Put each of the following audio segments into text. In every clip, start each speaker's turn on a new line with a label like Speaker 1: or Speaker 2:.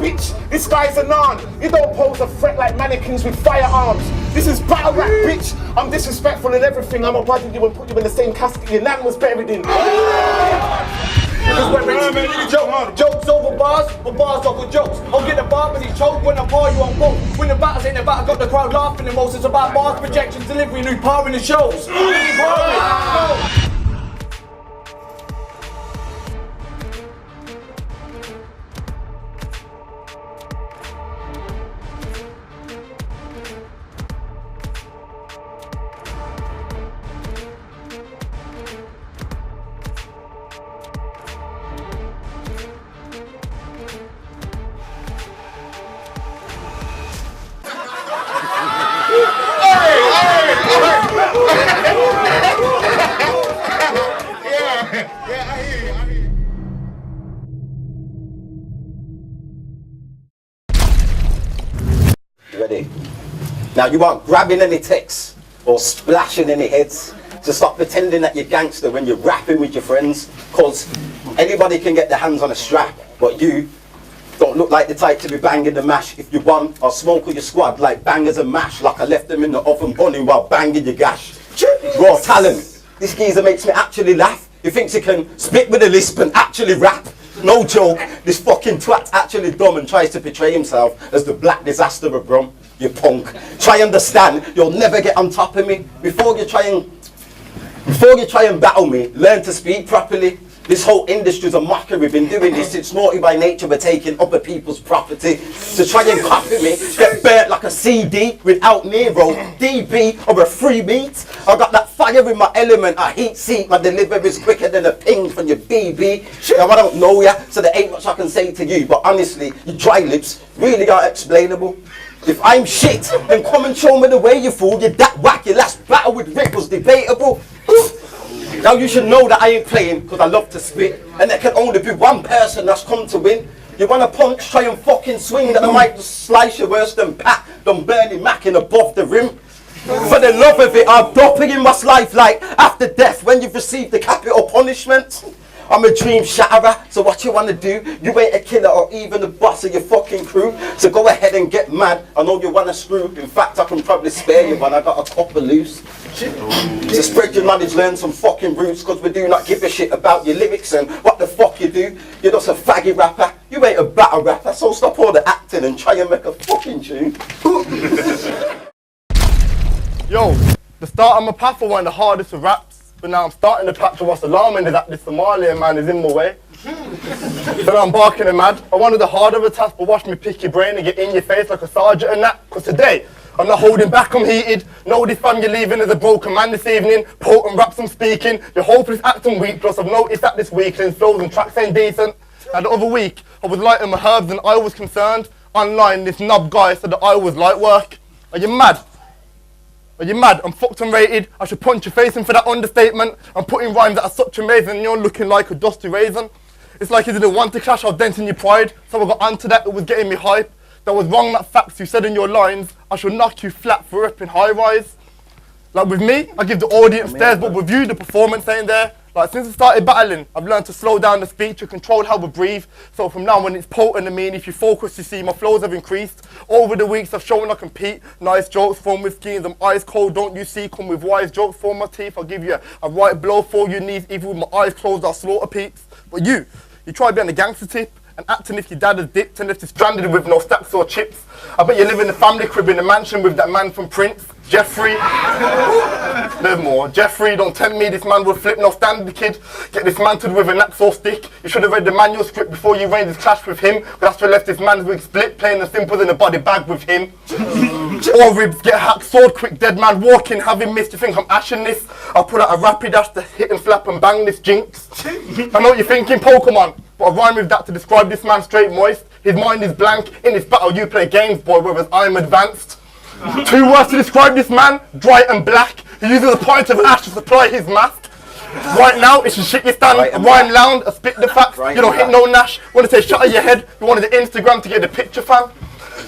Speaker 1: bitch. This guy's a non. You don't pose a threat like mannequins with firearms. This is battle rap, bitch. I'm disrespectful in everything. I'm a body you and put you in the same casket your nan was buried in.
Speaker 2: Jokes over bars, but bars over jokes. I'll get the bar, but he choke when I par you on both. When the battles ain't about, I got the crowd laughing the most. It's about bars, projections, delivery, new power in the shows.
Speaker 3: Ready? Now you aren't grabbing any ticks or splashing any heads. So stop pretending that you're gangster when you're rapping with your friends, cause anybody can get their hands on a strap, but you don't look like the type to be banging the mash. If you want, I'll smoke with your squad like bangers and mash, like I left them in the oven burning while banging your gash. Raw talent. This geezer makes me actually laugh. He thinks he can spit with a lisp and actually rap. No joke, this fucking twat's actually dumb and tries to portray himself as the black disaster of Brum. You punk. Try understand, you'll never get on top of me. Before you try and battle me, learn to speak properly. This whole industry's a mockery. Been doing this, it's naughty by nature, but taking other people's property. So try and copy me, get burnt like a CD without Nero, DB or a free meat. I got that fire in my element, I heat seek, my delivery's quicker than a ping from your BB. Now I don't know ya, so there ain't much I can say to you, but honestly, your dry lips really are explainable. If I'm shit, then come and show me the way, you fool. You're that whack, your last battle with Rick was debatable. Now you should know that I ain't playing, because I love to spit, and there can only be one person that's come to win. You wanna punch, try and fucking swing, that I might just slice you worse than Pat, done Bernie Mackin above the rim. For the love of it, I'll drop it in my life like after death when you've received the capital punishment. I'm a dream shatterer, so what you wanna do? You ain't a killer or even the boss of your fucking crew, so go ahead and get mad. I know you wanna screw, in fact I can probably spare you when I got a couple loose. To spread your knowledge, learn some fucking roots, cause we do not give a shit about your lyrics and what the fuck you do. You're just a faggy rapper, you ain't a battle rapper, so stop all the acting and try and make a fucking tune.
Speaker 4: Yo, the start of my path was one of the hardest of raps. But now I'm starting to patch what's alarming is that this Somalian man is in my way. So I'm barking and mad. I wanted the harder of a task, but watch me pick your brain and get in your face like a sergeant and that. Cause today, I'm not holding back, I'm heated. Know this fam you're leaving as a broken man this evening. Potent raps I'm speaking. You're hopeless acting weak, plus I've noticed that this weekend flows and tracks ain't decent. Now the other week, I was lighting my herbs and I was concerned. Online, this knob guy said that I was light work. Are you mad? Are you mad? I'm fucked and rated. I should punch your face in for that understatement. I'm putting rhymes that are such amazing and you're looking like a dusty raisin. It's like you didn't want to clash, I was denting your pride. So I got onto that, it was getting me hype. That was wrong, that facts you said in your lines. I should knock you flat for ripping Highrise. Like with me, I give the audience stares, but with you, the performance ain't there. Like since I started battling, I've learned to slow down the speech and control how we breathe. So from now on, it's potent to me, and if you focus, you see my flows have increased. Over the weeks, I've shown I compete. Nice jokes form with schemes, I'm ice cold, don't you see? Come with wise jokes for my teeth. I'll give you a right blow for your knees. Even with my eyes closed, I'll slaughter peeps. But you try being a gangster tip and acting if your dad has dipped and left you stranded with no stacks or chips. I bet you live in the family crib in the mansion with that man from Prince. Jeffrey, there's more. Jeffrey, don't tempt me, this man will flip, no standard kid. Get dismantled with an axe or stick. You should have read the manual script before you raised this clash with him. That's what left this man's wig split, plain and simple than a body bag with him. All ribs get hacked, sword quick, dead man walking, having missed. You think I'm ashing this? I'll put out a rapid dash to hit and flap and bang this jinx. I know what you're thinking, Pokemon, but I rhyme with that to describe this man straight moist. His mind is blank, in this battle you play games, boy, whereas I'm advanced. 2 words to describe this man, dry and black. He uses a pint of ash to supply his mask. Right now, it's a shit you stand, a rhyme loud, a spit the facts. You don't hit no Nash, wanna say shut of your head, you wanted the Instagram to get the picture, fam.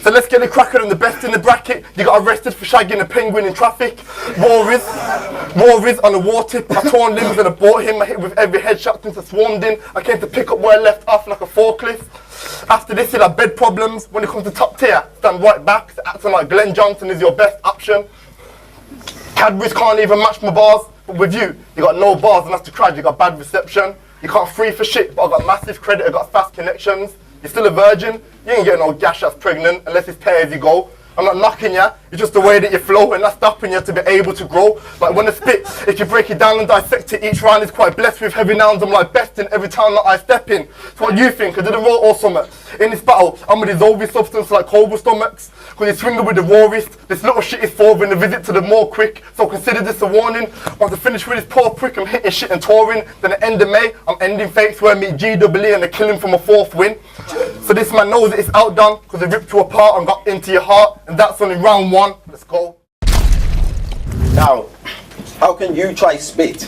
Speaker 4: So let's get it cracking and the best in the bracket. You got arrested for shagging a penguin in traffic. War is on a war tip. I torn limbs and I bought him. I hit with every headshot since I swarmed in. I came to pick up where I left off like a forklift. After this, you'll have bed problems. When it comes to top tier, stand right back. So acting like Glenn Johnson is your best option. Cadbury's can't even match my bars. But with you got no bars and that's the crowd. You got bad reception. You can't free for shit, but I got massive credit. I got fast connections. You're still a virgin. You ain't getting no gash that's pregnant unless it's pay as you go. I'm not knocking you, it's just the way that you flow and that's stopping you to be able to grow. Like when I spit, if you break it down and dissect it, each round is quite blessed with heavy nouns. I'm like besting every time that I step in. So what you think? I did a roll or something. In this battle, I'm gonna dissolve your substance like cobra stomachs. Cause you're swinging with the rawest. This little shit is forwarding a visit to the more quick. So consider this a warning. Once I finish with this poor prick, I'm hitting shit and touring. Then at the end of May, I'm ending fakes where I meet GWE and I kill him from a 4th win. So this man knows that it's outdone, cause I ripped you apart and got into your heart. And that's only round 1. Let's go.
Speaker 3: Now, how can you try spit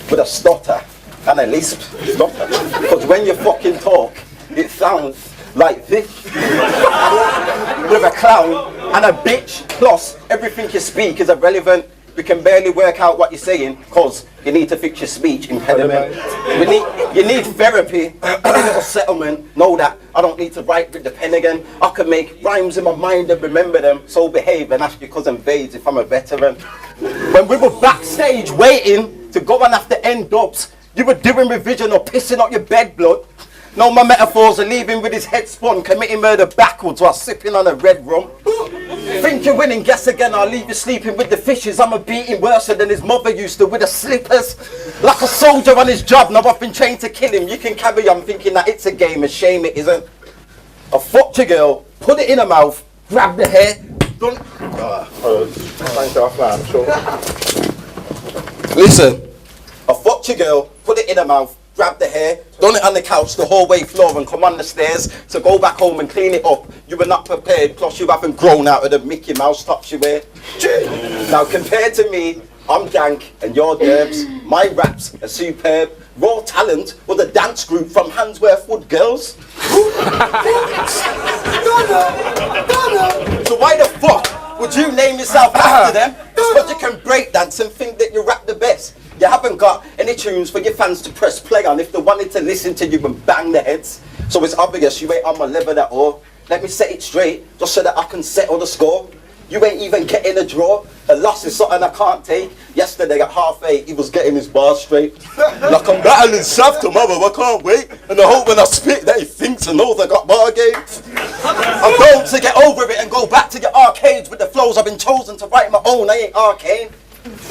Speaker 3: with a stutter and a lisp? Because when you fucking talk, it sounds like this. With a clown and a bitch, plus everything you speak is irrelevant. We can barely work out what you're saying because you need to fix your speech impediment. You need therapy, a little settlement. Know that I don't need to write with the pen again. I can make rhymes in my mind and remember them. So behave and ask your cousin Vades if I'm a veteran. When we were backstage waiting to go on after end dubs, you were doing revision or pissing out your bed blood. No, my metaphors are leaving with his head spun, committing murder backwards while sipping on a red rum. Think you're winning, guess again, I'll leave you sleeping with the fishes. I'm a beating worse than his mother used to with the slippers. Like a soldier on his job, now I've been trained to kill him. You can carry on thinking that it's a game, a shame it isn't. I fucked your girl, put it in her mouth, grab the hair, done.
Speaker 4: Thank you, man, sure.
Speaker 3: Listen, I fucked your girl, put it in her mouth, grab the hair, done it on the couch, the hallway floor and come on the stairs to go back home and clean it up. You were not prepared, plus you haven't grown out of the Mickey Mouse tops you wear. Now compared to me, I'm dank and you're derbs. My raps are superb. Raw Talent was a dance group from Handsworth Wood Girls. So why the fuck would you name yourself after them? It's because you can break dance and think that you rap the best. You haven't got any tunes for your fans to press play on if they wanted to listen to you and bang their heads. So it's obvious you ain't on my level at all. Let me set it straight, just so that I can settle the score. You ain't even getting a draw. A loss is something I can't take. Yesterday at 8:30, he was getting his bars straight. Like I'm battling Shaft tomorrow, I can't wait. And I hope when I spit that he thinks and knows I got bar games. I'm going to get over it and go back to your arcades with the flows I've been chosen to write my own. I ain't arcane.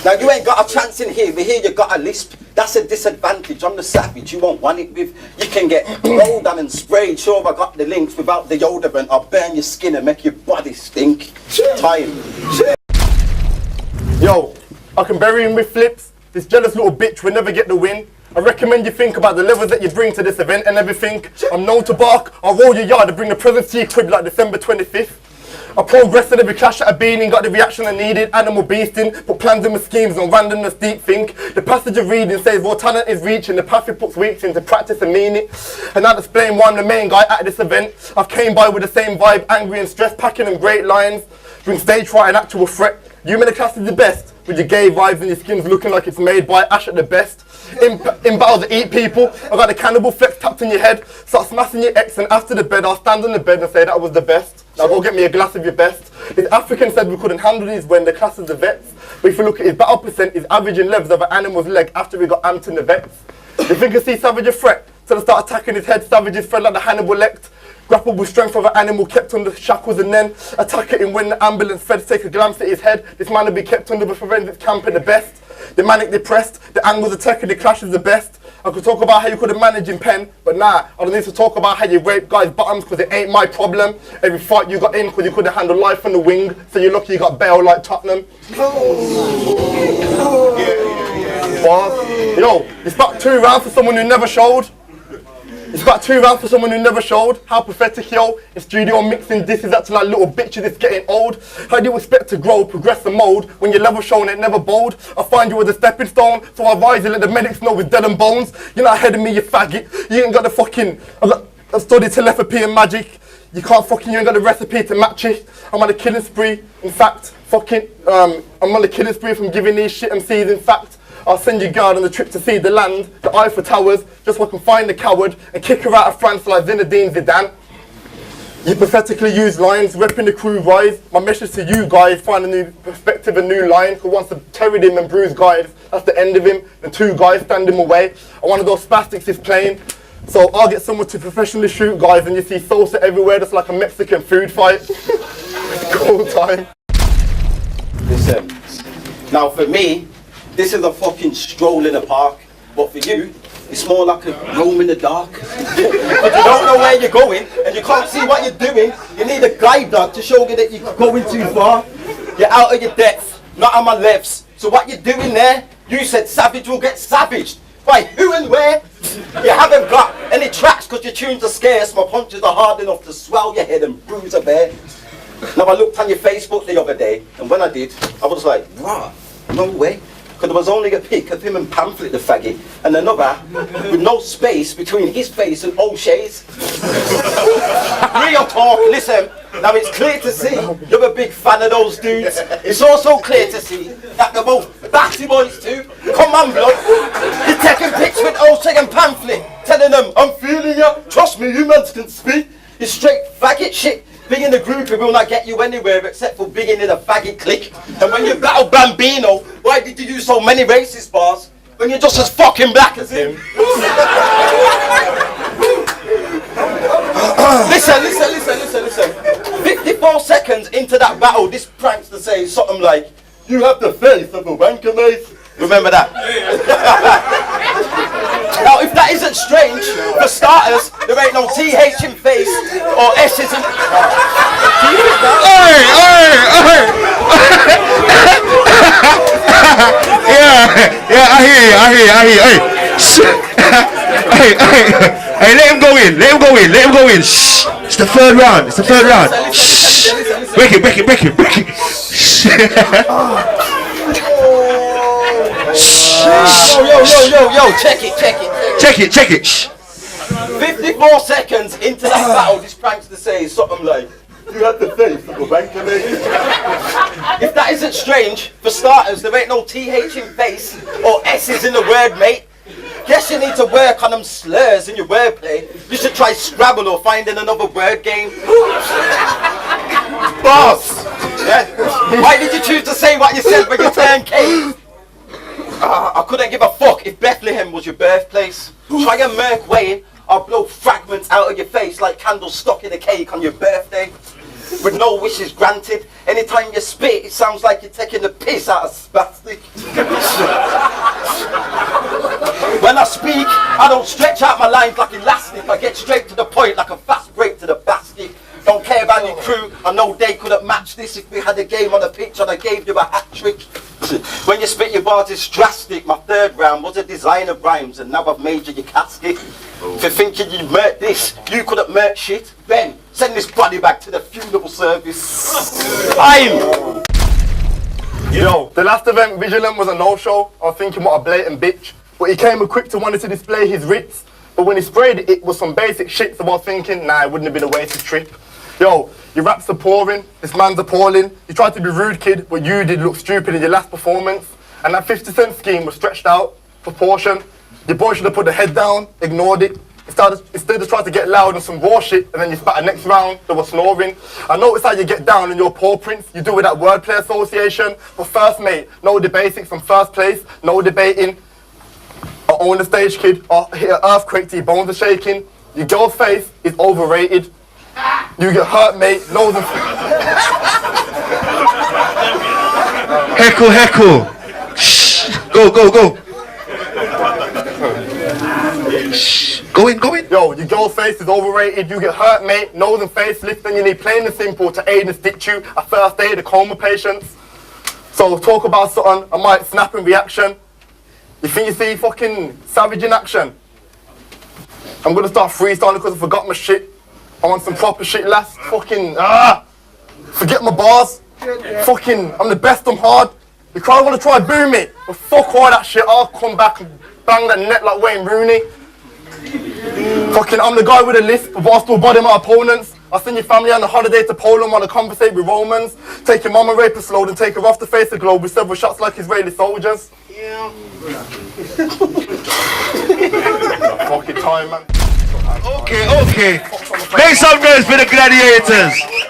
Speaker 3: Now you ain't got a chance in here, but here you got a lisp. That's a disadvantage. I'm the savage you won't want it with. You can get rolled on and sprayed. Sure, I got the links. Without the deodorant, I'll burn your skin and make your body stink. Time.
Speaker 4: Yo, I can bury him with flips. This jealous little bitch will never get the win. I recommend you think about the levels that you bring to this event and everything. I'm known to bark. I'll roll your yard and bring the presents to your crib like December 25th. I progressed in every clash at a beanie, got the reaction I needed, animal beasting, put plans in my schemes on randomness, deep think. The passage of reading says raw talent is reaching, the path it puts weeks into practice and mean it. And now explain why I'm the main guy at this event. I've came by with the same vibe, angry and stressed, packing them great lines, bring stage fright and actual threat. You in the class is the best, with your gay vibes and your skin's looking like it's made by Ash at the best. In battles that eat people, I got the cannibal flex tapped in your head. Start smashing your ex and after the bed, I'll stand on the bed and say that was the best. Now go get me a glass of your best. This African said we couldn't handle these when the class is the vets. But if you look at his battle percent, he's averaging levels of an animal's leg after he got amped in the vets. You think you see Savage a threat? So they start attacking his head, Savage's fed like the Hannibal lect. Grappled with strength of an animal kept under shackles and then attack at him when the ambulance feds take a glance at his head. This man will be kept under the forensics camp at the best. The manic depressed, the angles attacking, the clash is the best. I could talk about how you could have managed in pen, but nah, I don't need to talk about how you rape guys' bottoms because it ain't my problem. Every fight you got in because you could have handled life on the wing, so you're lucky you got bail like Tottenham. Yo, it's about 2 rounds for someone who never showed. It's about 2 rounds for someone who never showed. How pathetic, yo. In studio mixing disses acting like little bitches, it's getting old. How do you expect to grow, progress and mold when your level shown ain't never bold? I find you as a stepping stone, so I rise and let the medics know with dead and bones. You're not ahead of me, you faggot. You ain't got the fucking... I've studied telepathy and magic. You ain't got the recipe to match it. I'm on a killing spree. In fact, I'm on a killing spree from giving these shit MCs. In fact, I'll send your girl on the trip to see the land, the Eiffel Towers, just so I can find the coward and kick her out of France like Zinedine Zidane. You pathetically use lines, repping the crew rise. My message to you guys, find a new perspective, a new line. Who wants to carry him and bruise guys? That's the end of him. And 2 guys stand him away. And one of those spastics is playing. So I'll get someone to professionally shoot guys, and you see salsa everywhere. That's like a Mexican food fight. Cool time.
Speaker 3: Listen, now for me, this is a fucking stroll in the park. But for you, it's more like a roam in the dark. But you don't know where you're going and you can't see what you're doing. You need a guide dog to show you that you're going too far. You're out of your depth, not on my levels. So what you're doing there, you said savage will get savaged. By who and where? You haven't got any tracks because your tunes are scarce. My punches are hard enough to swell your head and bruise a bear. Now I looked on your Facebook the other day, and when I did, I was like, wow, no way. Because there was only a pic of him and Pamphlet the faggot, and another with no space between his face and O'Shea's. Real talk, listen, now it's clear to see you're a big fan of those dudes. It's also clear to see that they're both batty boys too. Come on, blood. You're taking pics with O'Shea and Pamphlet, telling them, I'm feeling you, trust me, you men can speak. You're straight faggot shit. Being in a group will not get you anywhere except for being in a faggot clique. And when you battle Bambino, why did you use so many racist bars when you're just as fucking black as him? Listen. 54 seconds into that battle, this prankster says something like, you have the face of a wanker, mate. Remember that? Now, if that isn't strange, for starters, there ain't no TH in face or S's in...
Speaker 5: Yeah, I hear you. Hey, let him go in. Shh. It's the third round. Shh. Break it. Yo, check it. Shh.
Speaker 3: 54 seconds into that battle, this prankster says something like, you had the face of a wanker, mate. If that isn't strange, for starters, there ain't no TH in face or S's in the word, mate. Guess you need to work on them slurs in your wordplay. You should try Scrabble or finding another word game. Boss! Yeah. Why did you choose to say what you said when you turned cave? I couldn't give a fuck if Bethlehem was your birthplace. Try and murk Wayne, I'll blow fragments out of your face like candles stuck in a cake on your birthday. With no wishes granted, anytime you spit, it sounds like you're taking the piss out of spastic. When I speak, I don't stretch out my lines like elastic. I get straight to the point like a fast break to the basket. Don't care about your crew, I know they couldn't match this if we had a game on the pitch and I gave you a hat-trick. When you spit your bars, it's drastic. My third round was a design of rhymes and now I've made you your casket. If you're thinking you murked this, you couldn't murk shit. Ben, send this body back to the funeral service. I'm...
Speaker 4: Yo, the last event, Vigilant, was a no-show. I was thinking what a blatant bitch. But he came equipped to wanted to display his writs. But when he sprayed it, it was some basic shit, so I was thinking, nah, it wouldn't have been a wasted trip. Yo, your raps are pouring, this man's appalling. You tried to be rude, kid, but you did look stupid in your last performance. And that 50-cent scheme was stretched out, proportion. Your boy should have put the head down, ignored it. Instead of trying to get loud and some raw shit, and then you spat the next round, there was snoring. I noticed how you get down in your paw prints. You do it at Wordplay Association. But first, mate, know the basics from first place, no debating. I own the stage, kid. I hit an earthquake till your bones are shaking. Your girl's face is overrated. You get hurt, mate. Nose and...
Speaker 5: Heckle. Shh. Go. Shh. Go in.
Speaker 4: Yo, your girl's face is overrated. You get hurt, mate. Nose and face lift, and you need plain and simple to aid and stitch you at first aid of coma patients. So talk about something, I might snap in reaction. You think you see fucking Savage in action? I'm gonna start freestyling because I forgot my shit. I want some proper shit last. Fucking, forget my bars. Fucking, I'm the best, I'm hard. You can't wanna try boom it, but fuck all that shit. I'll come back and bang that net like Wayne Rooney. Fucking, I'm the guy with a list, but I'll still body my opponents. I'll send your family on a holiday to Poland while I conversate with Romans. Take your mama, rape her slow, and take her off the face of the globe with several shots like Israeli soldiers. Yeah. Fucking time, man.
Speaker 5: Okay. Make some noise for the gladiators.